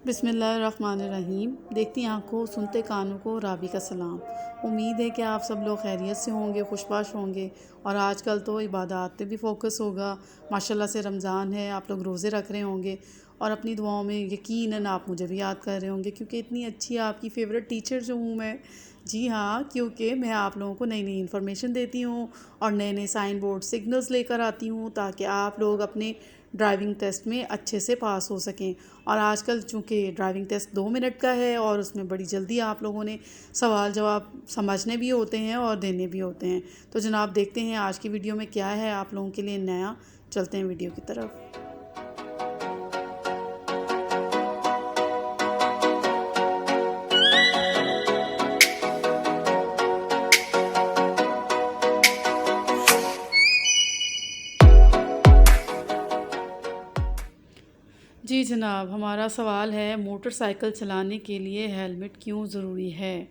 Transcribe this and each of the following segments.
بسم اللہ الرحمن الرحیم۔ دیکھتی آنکھوں سنتے کانوں کو رابی کا سلام۔ امید ہے کہ آپ سب لوگ خیریت سے ہوں گے، خوشباش ہوں گے، اور آج کل تو عبادات پہ بھی فوکس ہوگا۔ ماشاءاللہ سے رمضان ہے، آپ لوگ روزے رکھ رہے ہوں گے اور اپنی دعاؤں میں یقیناً آپ مجھے بھی یاد کر رہے ہوں گے، کیونکہ اتنی اچھی آپ کی فیوریٹ ٹیچر جو ہوں میں۔ جی ہاں، کیونکہ میں آپ لوگوں کو نئی نئی انفارمیشن دیتی ہوں اور نئے نئے سائن بورڈ سگنلز لے کر آتی ہوں تاکہ آپ لوگ اپنے ڈرائیونگ ٹیسٹ میں اچھے سے پاس ہو سکیں۔ اور آج کل چونکہ ڈرائیونگ ٹیسٹ 2 منٹ کا ہے اور اس میں بڑی جلدی آپ لوگوں نے سوال جواب سمجھنے بھی ہوتے ہیں اور دینے بھی ہوتے ہیں۔ تو جناب دیکھتے ہیں آج کی ویڈیو میں کیا ہے آپ لوگوں کے لیے نیا۔ چلتے ہیں ویڈیو کی طرف۔ جی جناب، ہمارا سوال ہے موٹر سائیکل چلانے کے لیے ہیلمٹ کیوں ضروری ہے؟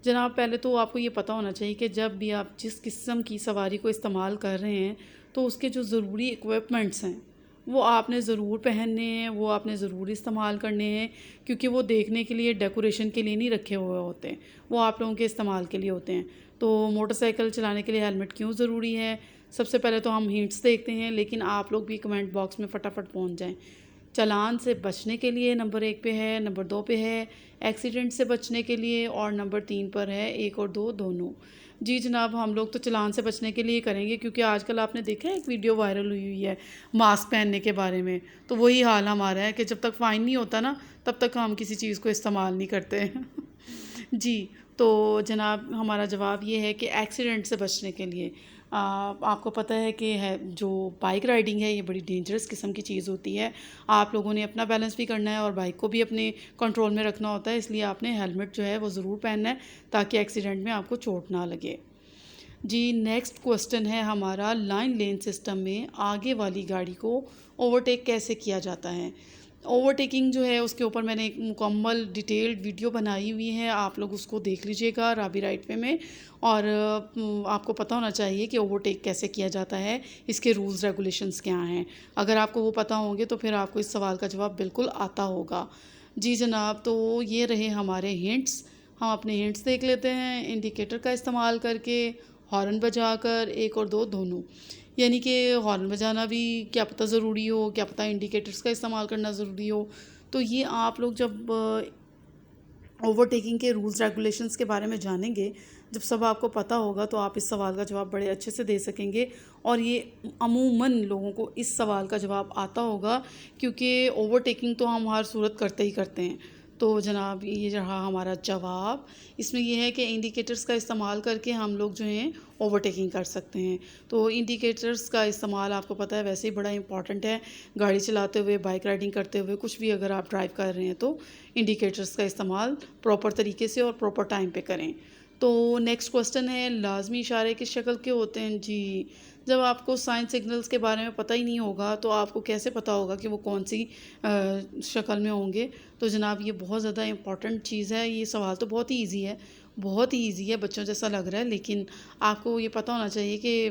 جناب پہلے تو آپ کو یہ پتہ ہونا چاہیے کہ جب بھی آپ جس قسم کی سواری کو استعمال کر رہے ہیں تو اس کے جو ضروری ایکوپمنٹس ہیں وہ آپ نے ضرور پہننے ہیں، وہ آپ نے ضرور استعمال کرنے ہیں، کیونکہ وہ دیکھنے کے لیے ڈیکوریشن کے لیے نہیں رکھے ہوئے ہوتے ہیں، وہ آپ لوگوں کے استعمال کے لیے ہوتے ہیں۔ تو موٹر سائیکل چلانے کے لیے ہیلمٹ کیوں ضروری ہے؟ سب سے پہلے تو ہم ہنٹس دیکھتے ہیں، لیکن آپ لوگ بھی کمنٹ باکس میں فٹافٹ پہنچ جائیں۔ چالان سے بچنے کے لیے نمبر 1 پہ ہے، نمبر 2 پہ ہے ایکسیڈنٹ سے بچنے کے لیے، اور نمبر 3 پر ہے 1 اور 2 دونوں۔ جی جناب، ہم لوگ تو چالان سے بچنے کے لیے کریں گے، کیونکہ آج کل آپ نے دیکھا ہے ایک ویڈیو وائرل ہوئی ہے ماسک پہننے کے بارے میں، تو وہی حال ہمارا ہے کہ جب تک فائن نہیں ہوتا نا تب تک ہم کسی چیز کو استعمال نہیں کرتے۔ جی، تو جناب ہمارا جواب یہ ہے کہ ایکسیڈنٹ سے بچنے کے لیے۔ آپ کو پتہ ہے کہ جو بائک رائڈنگ ہے یہ بڑی ڈینجرس قسم کی چیز ہوتی ہے۔ آپ لوگوں نے اپنا بیلنس بھی کرنا ہے اور بائک کو بھی اپنے کنٹرول میں رکھنا ہوتا ہے، اس لیے آپ نے ہیلمٹ جو ہے وہ ضرور پہننا ہے تاکہ ایکسیڈنٹ میں آپ کو چوٹ نہ لگے۔ جی نیکسٹ کوسٹن ہے ہمارا، لائن لین سسٹم میں آگے والی گاڑی کو اوورٹیک کیسے کیا جاتا ہے؟ اوورٹیکنگ جو ہے اس کے اوپر میں نے ایک مکمل ڈیٹیلڈ ویڈیو بنائی ہوئی ہے، آپ لوگ اس کو دیکھ لیجئے گا رابی رائٹ وے میں، اور آپ کو پتہ ہونا چاہیے کہ اوورٹیک کیسے کیا جاتا ہے، اس کے رولز ریگولیشنز کیا ہیں۔ اگر آپ کو وہ پتہ ہوں گے تو پھر آپ کو اس سوال کا جواب بالکل آتا ہوگا۔ جی جناب، تو یہ رہے ہمارے ہنٹس۔ ہم اپنے ہنٹس دیکھ لیتے ہیں۔ انڈیکیٹر کا استعمال کر کے، ہارن بجا کر، 1 اور 2 دونوں، یعنی کہ ہارن بجانا بھی کیا پتہ ضروری ہو، کیا پتہ انڈیکیٹرز کا استعمال کرنا ضروری ہو۔ تو یہ آپ لوگ جب اوورٹیکنگ کے رولز ریگولیشنز کے بارے میں جانیں گے، جب سب آپ کو پتہ ہوگا تو آپ اس سوال کا جواب بڑے اچھے سے دے سکیں گے، اور یہ عموماً لوگوں کو اس سوال کا جواب آتا ہوگا، کیونکہ اوورٹیکنگ تو ہم ہر صورت کرتے ہی کرتے ہیں۔ تو جناب یہ رہا ہمارا جواب۔ اس میں یہ ہے کہ انڈیکیٹرز کا استعمال کر کے ہم لوگ جو ہیں اوورٹیکنگ کر سکتے ہیں۔ تو انڈیکیٹرز کا استعمال آپ کو پتہ ہے ویسے ہی بڑا امپورٹنٹ ہے، گاڑی چلاتے ہوئے، بائک رائڈنگ کرتے ہوئے، کچھ بھی اگر آپ ڈرائیو کر رہے ہیں تو انڈیکیٹرز کا استعمال پراپر طریقے سے اور پراپر ٹائم پہ کریں۔ تو نیکسٹ کوسٹن ہے، لازمی اشارے کس شکل کے ہوتے ہیں؟ جی، جب آپ کو سائن سگنلز کے بارے میں پتہ ہی نہیں ہوگا تو آپ کو کیسے پتہ ہوگا کہ وہ کون سی شکل میں ہوں گے؟ تو جناب یہ بہت زیادہ امپورٹنٹ چیز ہے۔ یہ سوال تو بہت ہی ایزی ہے، بہت ہی ایزی ہے، بچوں جیسا لگ رہا ہے، لیکن آپ کو یہ پتہ ہونا چاہیے کہ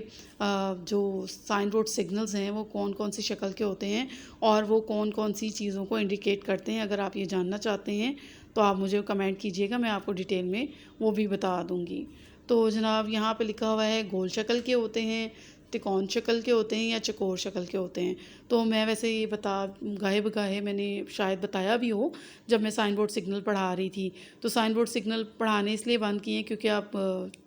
جو سائن بورڈ سگنلز ہیں وہ کون کون سی شکل کے ہوتے ہیں اور وہ کون کون سی چیزوں کو انڈیکیٹ کرتے ہیں۔ اگر آپ یہ جاننا چاہتے ہیں تو آپ مجھے کمنٹ کیجئے گا، میں آپ کو ڈیٹیل میں وہ بھی بتا دوں گی۔ تو جناب یہاں پہ لکھا ہوا ہے گول شکل کے ہوتے ہیں، تکون شکل کے ہوتے ہیں، یا چکور شکل کے ہوتے ہیں۔ تو میں ویسے یہ گاہے بگاہے میں نے شاید بتایا بھی ہو جب میں سائن بورڈ سگنل پڑھا رہی تھی، تو سائن بورڈ سگنل پڑھانے اس لیے بند کیے ہیں کیونکہ اب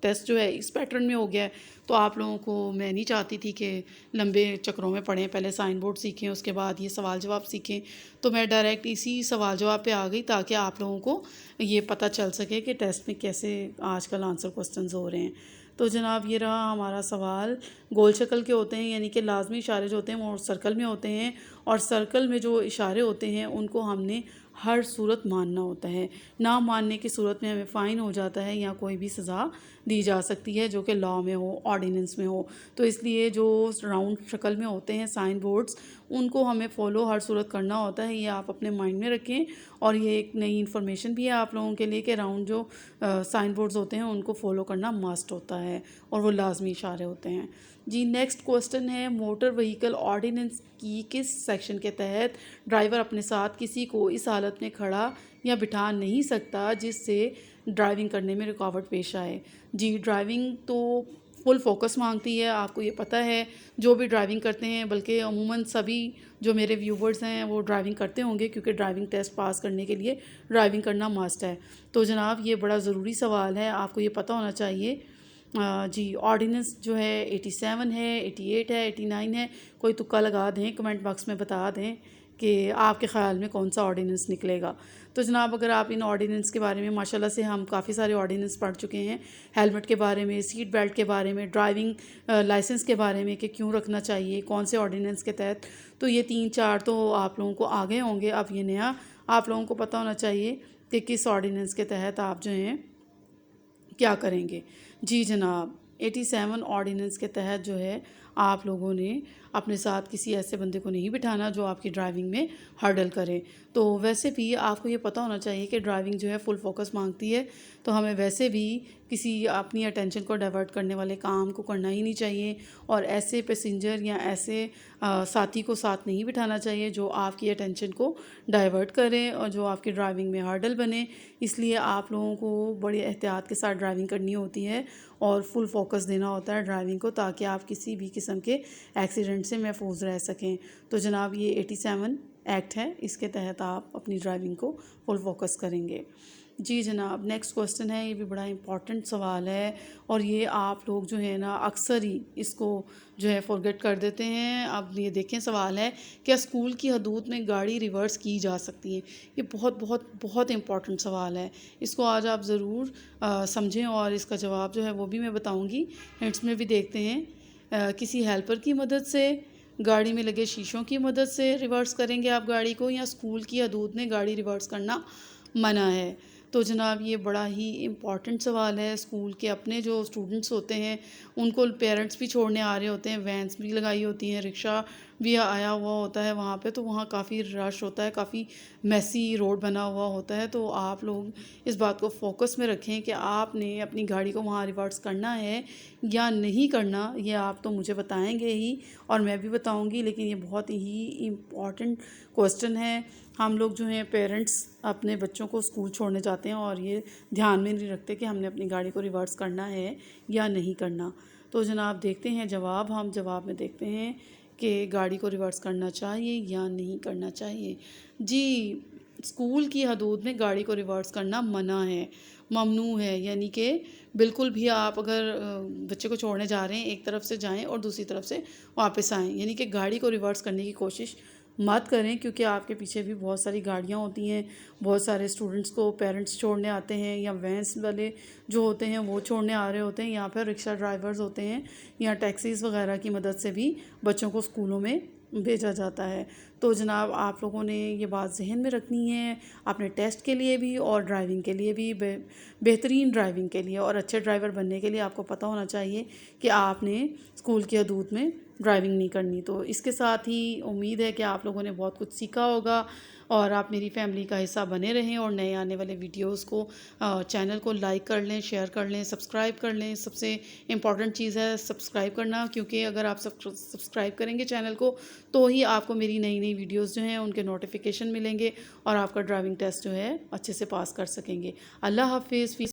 ٹیسٹ جو ہے اس پیٹرن میں ہو گیا ہے، تو آپ لوگوں کو میں نہیں چاہتی تھی کہ لمبے چکروں میں پڑھیں، پہلے سائن بورڈ سیکھیں اس کے بعد یہ سوال جواب سیکھیں، تو میں ڈائریکٹ اسی سوال جواب پہ آ گئی تاکہ آپ لوگوں کو یہ پتہ چل سکے کہ ٹیسٹ میں کیسے آج کل آنسر کوسچنز ہو رہے ہیں۔ تو جناب یہ رہا ہمارا سوال، گول شکل کے ہوتے ہیں، یعنی کہ لازمی اشارے جو ہوتے ہیں وہ سرکل میں ہوتے ہیں، اور سرکل میں جو اشارے ہوتے ہیں ان کو ہم نے ہر صورت ماننا ہوتا ہے، نہ ماننے کی صورت میں ہمیں فائن ہو جاتا ہے یا کوئی بھی سزا دی جا سکتی ہے جو کہ لاء میں ہو، آرڈیننس میں ہو۔ تو اس لیے جو راؤنڈ شکل میں ہوتے ہیں سائن بورڈز ان کو ہمیں فالو ہر صورت کرنا ہوتا ہے. یہ آپ اپنے مائنڈ میں رکھیں, اور یہ ایک نئی انفارمیشن بھی ہے آپ لوگوں کے لیے کہ راؤنڈ جو سائن بورڈز ہوتے ہیں ان کو فالو کرنا مسٹ ہوتا ہے, اور وہ لازمی اشارے ہوتے ہیں. جی نیکسٹ کوسٹن ہے, موٹر وہیکل آرڈیننس کی کس سیکشن کے تحت ڈرائیور اپنے ساتھ کسی کو اس حالت میں کھڑا یا بٹھا نہیں سکتا جس سے ڈرائیونگ کرنے میں رکاوٹ پیش آئے. جی ڈرائیونگ تو فل فوکس مانگتی ہے, آپ کو یہ پتہ ہے جو بھی ڈرائیونگ کرتے ہیں, بلکہ عموماً سبھی جو میرے ویورز ہیں وہ ڈرائیونگ کرتے ہوں گے, کیونکہ ڈرائیونگ ٹیسٹ پاس کرنے کے لیے ڈرائیونگ کرنا مسٹ ہے. تو جناب یہ بڑا ضروری سوال ہے, آپ کو یہ پتہ ہونا چاہیے. جی آرڈیننس جو ہے 87 ہے, 88 ہے, 89 ہے, کوئی تکا لگا دیں, کمنٹ باکس میں بتا دیں کہ آپ کے خیال میں کون سا آرڈیننس نکلے گا. تو جناب اگر آپ ان آرڈیننس کے بارے میں, ماشاءاللہ سے ہم کافی سارے آرڈیننس پڑھ چکے ہیں, ہیلمٹ کے بارے میں, سیٹ بیلٹ کے بارے میں, ڈرائیونگ لائسنس کے بارے میں کہ کیوں رکھنا چاہیے, کون سے آرڈیننس کے تحت, تو یہ 3-4 تو آپ لوگوں کو آگے ہوں گے. اب یہ نیا آپ لوگوں کو پتہ ہونا چاہیے کہ کس آرڈیننس کے تحت آپ جو ہیں کیا کریں گے. جی جناب 87 آرڈیننس کے تحت جو ہے آپ لوگوں نے اپنے ساتھ کسی ایسے بندے کو نہیں بٹھانا جو آپ کی ڈرائیونگ میں ہرڈل کرے. تو ویسے بھی آپ کو یہ پتہ ہونا چاہیے کہ ڈرائیونگ جو ہے فل فوکس مانگتی ہے, تو ہمیں ویسے بھی کسی اپنی اٹینشن کو ڈائیورٹ کرنے والے کام کو کرنا ہی نہیں چاہیے, اور ایسے پیسنجر یا ایسے ساتھی کو ساتھ نہیں بٹھانا چاہیے جو آپ کی اٹینشن کو ڈائیورٹ کریں اور جو آپ کی ڈرائیونگ میں ہرڈل بنے. اس لیے آپ لوگوں کو بڑی احتیاط کے ساتھ ڈرائیونگ کرنی ہوتی ہے اور فل فوکس دینا ہوتا ہے ڈرائیونگ کو, تاکہ آپ کسی بھی قسم کے ایکسیڈنٹ سے محفوظ رہ سکیں. تو جناب یہ 87 ایکٹ ہے, اس کے تحت آپ اپنی ڈرائیونگ کو فل فوکس کریں گے. جی جناب نیکسٹ کوسٹن ہے, یہ بھی بڑا امپورٹنٹ سوال ہے, اور یہ آپ لوگ جو ہے نا اکثر ہی اس کو جو ہے فورگیٹ کر دیتے ہیں. اب یہ دیکھیں سوال ہے, کیا اسکول کی حدود میں گاڑی ریورس کی جا سکتی ہے؟ یہ بہت بہت بہت امپورٹنٹ سوال ہے, اس کو آج آپ ضرور سمجھیں, اور اس کا جواب جو ہے وہ بھی میں بتاؤں گی. ہنٹس میں بھی دیکھتے ہیں, کسی ہیلپر کی مدد سے, گاڑی میں لگے شیشوں کی مدد سے ریورس کریں گے آپ گاڑی کو, یا اسکول کی حدود میں گاڑی ریورس کرنا منع ہے؟ تو جناب یہ بڑا ہی امپورٹنٹ سوال ہے. اسکول کے اپنے جو اسٹوڈنٹس ہوتے ہیں ان کو پیرنٹس بھی چھوڑنے آ رہے ہوتے ہیں, وینس بھی لگائی ہوتی ہیں, رکشہ بھی آیا ہوا ہوتا ہے وہاں پہ, تو وہاں کافی رش ہوتا ہے, کافی میسی روڈ بنا ہوا ہوتا ہے. تو آپ لوگ اس بات کو فوکس میں رکھیں کہ آپ نے اپنی گاڑی کو وہاں ریورس کرنا ہے یا نہیں کرنا. یہ آپ تو مجھے بتائیں گے ہی اور میں بھی بتاؤں گی, لیکن یہ بہت ہی امپورٹنٹ کوسٹن ہے. ہم لوگ جو ہیں پیرنٹس اپنے بچوں کو اسکول چھوڑنے جاتے ہیں اور یہ دھیان میں نہیں رکھتے کہ ہم نے اپنی گاڑی کو ریورس کرنا ہے یا نہیں کرنا. تو جناب دیکھتے ہیں جواب, ہم جواب میں دیکھتے ہیں کہ گاڑی کو ریورس کرنا چاہیے یا نہیں کرنا چاہیے. جی اسکول کی حدود میں گاڑی کو ریورس کرنا منع ہے, ممنوع ہے, یعنی کہ بالکل بھی آپ اگر بچے کو چھوڑنے جا رہے ہیں ایک طرف سے جائیں اور دوسری طرف سے واپس آئیں, یعنی کہ گاڑی کو ریورس کرنے کی کوشش مت کریں, کیونکہ آپ کے پیچھے بھی بہت ساری گاڑیاں ہوتی ہیں, بہت سارے اسٹوڈنٹس کو پیرنٹس چھوڑنے آتے ہیں, یا وینس والے جو ہوتے ہیں وہ چھوڑنے آ رہے ہوتے ہیں, یا پھر رکشہ ڈرائیورز ہوتے ہیں, یا ٹیکسیز وغیرہ کی مدد سے بھی بچوں کو اسکولوں میں بھیجا جاتا ہے. تو جناب آپ لوگوں نے یہ بات ذہن میں رکھنی ہے اپنے ٹیسٹ کے لیے بھی اور ڈرائیونگ کے لیے بھی, بہترین ڈرائیونگ کے لیے اور اچھے ڈرائیور بننے کے لیے آپ کو پتہ ہونا چاہیے کہ آپ نے اسکول کی حدود میں ڈرائیونگ نہیں کرنی. تو اس کے ساتھ ہی امید ہے کہ آپ لوگوں نے بہت کچھ سیکھا ہوگا اور آپ میری فیملی کا حصہ بنے رہیں, اور نئے آنے والے ویڈیوز کو چینل کو لائک کر لیں, شیئر کر لیں, سبسکرائب کر لیں. سب سے امپورٹنٹ چیز ہے سبسکرائب کرنا, کیونکہ اگر آپ سبسکرائب کریں گے چینل کو تو ہی آپ کو میری نئی نئی ویڈیوز جو ہیں ان کے نوٹیفیکیشن ملیں گے, اور آپ کا ڈرائیونگ ٹیسٹ جو ہے اچھے سے پاس کر سکیں گے. اللہ حافظ.